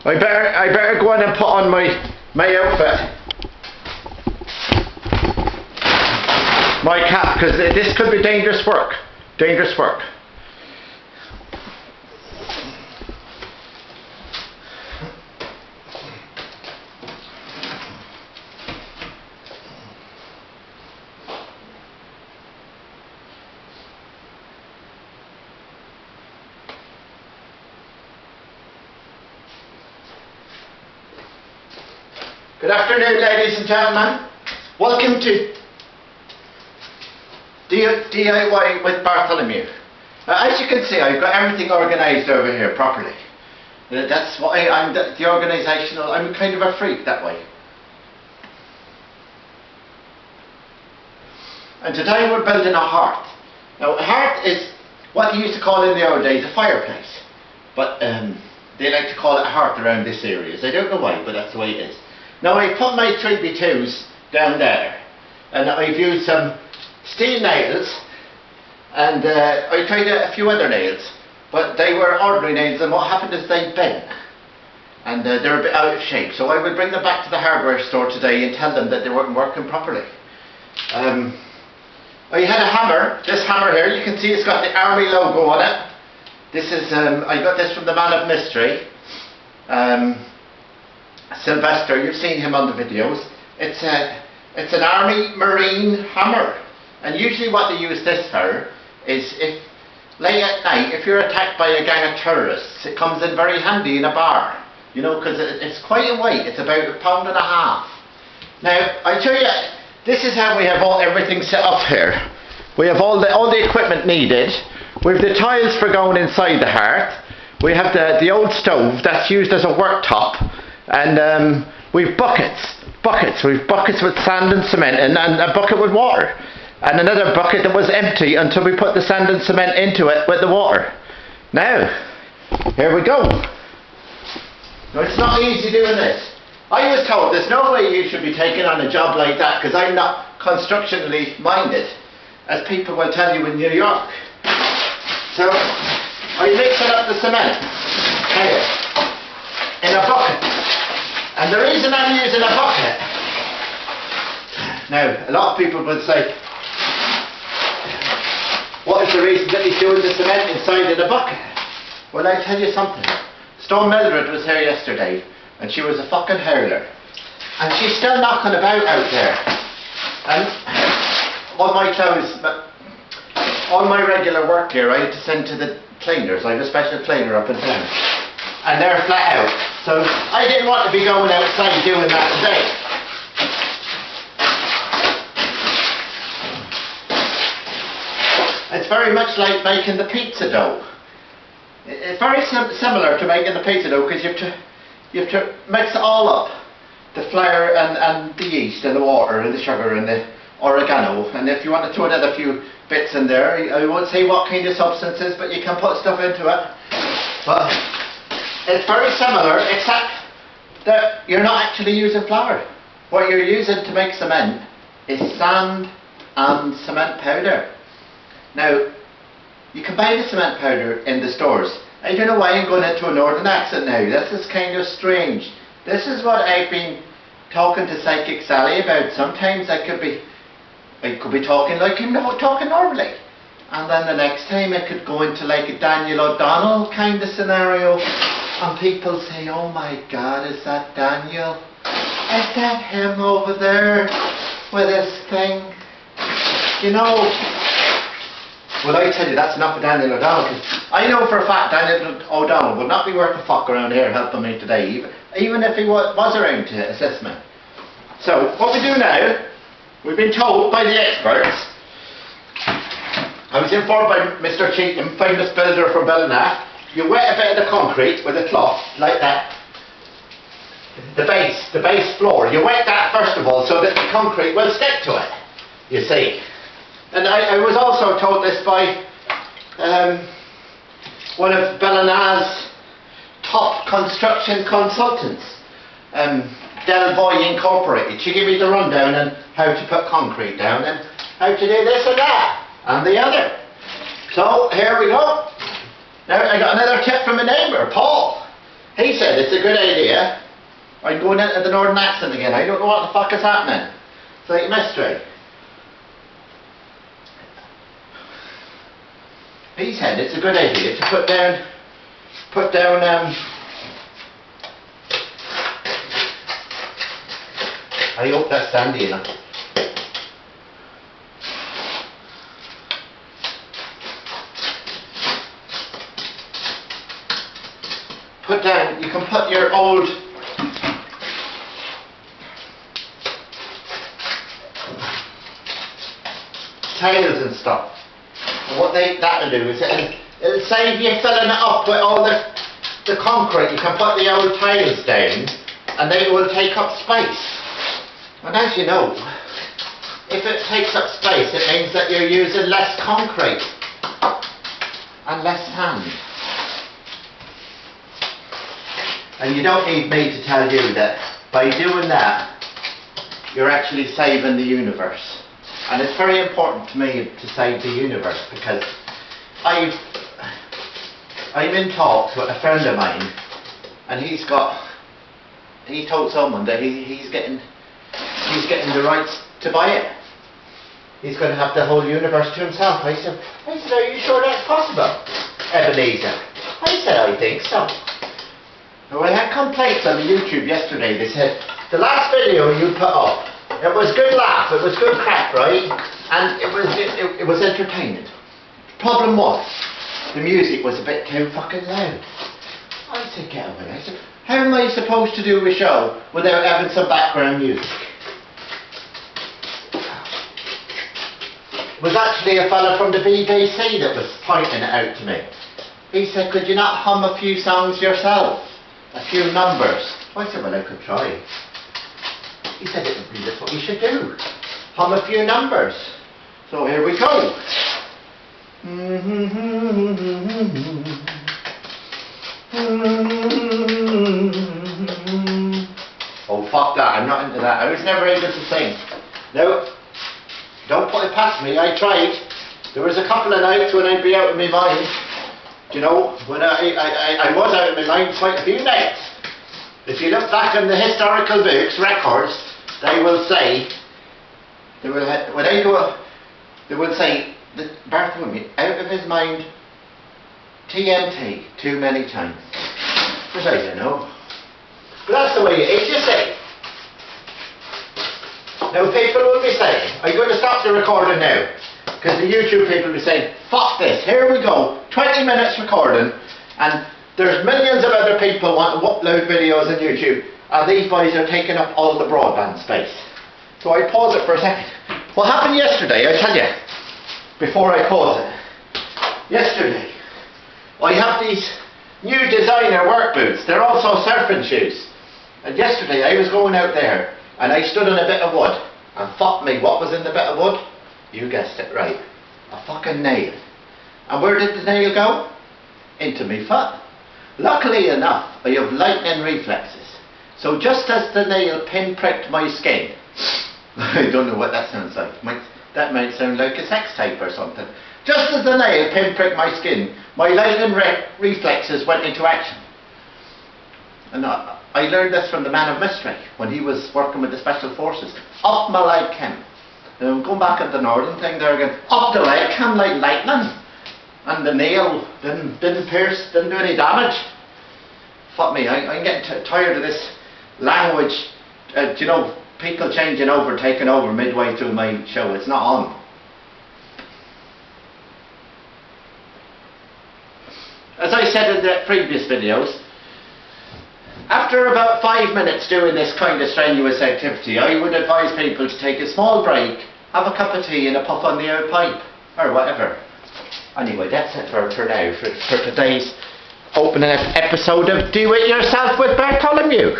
I better go in and put on my outfit. My cap, because this could be dangerous work. Dangerous work. Good afternoon, ladies and gentlemen. Welcome to DIY with Bartholomew. As you can see, I've got everything organised over here properly. That's what I'm the organisational. I'm kind of a freak that way. And today we're building a hearth. Now, a hearth is what they used to call in the old days a fireplace, but they like to call it a hearth around this area. I don't know why, but that's the way it is. Now, I put my 3x2s down there, and I've used some steel nails, and I tried a few other nails, but they were ordinary nails, and what happened is they bent, and they're a bit out of shape. So I will bring them back to the hardware store today and tell them that they weren't working properly. I had a hammer, this hammer here, you can see it's got the army logo on it. This is, I got this from the man of mystery. Sylvester, you've seen him on the videos. It's an army marine hammer, and usually what they use this for is if late at night, if you're attacked by a gang of terrorists, it comes in very handy in a bar, you know, because it's quite a weight. It's about 1.5 pounds. Now I tell you, this is how we have everything set up here. We have all the equipment needed. We have the tiles for going inside the hearth. We have the old stove that's used as a worktop. And we've buckets. We've buckets with sand and cement and a bucket with water. And another bucket that was empty until we put the sand and cement into it with the water. Now, here we go. Now, it's not easy doing this. I was told there's no way you should be taking on a job like that because I'm not constructionally minded, as people will tell you in New York. So, I mixed up the cement here in a bucket. And the reason I'm using a bucket, now a lot of people would say, what is the reason that he's doing the cement inside in a bucket? Well, I tell you something. Storm Mildred was here yesterday, and she was a fucking howler. And she's still knocking about out there. And all my clothes, all my regular work here, I had to send to the cleaners. I have a special cleaner up in town. And they're flat out. So I didn't want to be going outside doing that today. It's very much like making the pizza dough. It's very similar to making the pizza dough because you have to mix it all up. The flour and the yeast and the water and the sugar and the oregano. And if you want to throw another few bits in there, I won't say what kind of substances, but you can put stuff into it. But it's very similar, except that you're not actually using flour. What you're using to make cement is sand and cement powder. Now, you can buy the cement powder in the stores. I don't know why I'm going into a northern accent now. This is kind of strange. This is what I've been talking to Psychic Sally about. Sometimes I could be talking like I'm talking normally. And then the next time it could go into like a Daniel O'Donnell kind of scenario. And people say, oh my God, is that Daniel? Is that him over there with his thing? You know, well, I tell you, that's not for Daniel O'Donnell, because I know for a fact Daniel O'Donnell would not be worth a fuck around here helping me today, even if he was around to assist me. So, what we do now, we've been told by the experts, I was informed by Mr. Cheatham, famous builder from Ballina, you wet a bit of the concrete with a cloth, like that. The base floor, you wet that first of all so that the concrete will stick to it, you see. And I was also told this by one of Ballina's top construction consultants, Delvoye Incorporated. She gave me the rundown on how to put concrete down and how to do this and that and the other. So here we go. Now I got another tip from a neighbour, Paul. He said it's a good idea. I'm going into the northern accent again. I don't know what the fuck is happening. It's like a mystery. He said it's a good idea to put down I hope that's dandy enough. You can put your old tiles and stuff. And what that'll do is it'll save you filling it up with all the concrete. You can put the old tiles down and they will take up space. And as you know, if it takes up space, it means that you're using less concrete and less sand. And you don't need me to tell you that by doing that, you're actually saving the universe. And it's very important to me to save the universe because I'm in talks with a friend of mine, and he told someone that he's getting the rights to buy it. He's going to have the whole universe to himself. I said, are you sure that's possible, Ebenezer? I said, I think so. Well, I had complaints on the YouTube yesterday. They said, the last video you put up, it was good laugh, it was good crack, right? And it was entertaining. The problem was, the music was a bit too fucking loud. I said, get away. I said, how am I supposed to do a show without having some background music? It was actually a fella from the BBC that was pointing it out to me. He said, could you not hum a few songs yourself? A few numbers. I said, well, I could try. He said, that's what you should do. Hum a few numbers. So here we go. Oh, fuck that. I'm not into that. I was never able to sing. No. Don't put it past me. I tried. There was a couple of nights when I'd be out of my mind. You know, when I was out of my mind quite a few nights. If you look back in the historical books, records, they will say, they will say that Bartholomew, out of his mind, TMT, too many times. Which I don't know. But that's the way it is, you see. Now people will be saying, are you going to stop the recording now? Because the YouTube people will be saying, fuck this, here we go, 20 minutes recording, and there's millions of other people want to upload videos on YouTube, and these boys are taking up all the broadband space. So I pause it for a second. What happened yesterday, I tell you, before I pause it. Yesterday, I have these new designer work boots, they're also surfing shoes. And yesterday I was going out there, and I stood on a bit of wood, and fuck me, what was in the bit of wood? You guessed it right. A fucking nail. And where did the nail go? Into me foot. Luckily enough, I have lightning reflexes. So just as the nail pinpricked my skin, I don't know what that sounds like. That might sound like a sex tape or something. Just as the nail pinpricked my skin, my lightning reflexes went into action. And I learned this from the man of mystery when he was working with the special forces. Up my leg came. Going back at the northern thing there again, up the leg came like lightning, and the nail didn't pierce, didn't do any damage. Fuck me, I'm getting tired of this language, you know, people changing over, taking over midway through my show. It's not on. As I said in the previous videos, after about 5 minutes doing this kind of strenuous activity, I would advise people to take a small break, have a cup of tea and a puff on the old pipe, or whatever. Anyway, that's it for now, for today's opening episode of Do It Yourself with Bartholomew.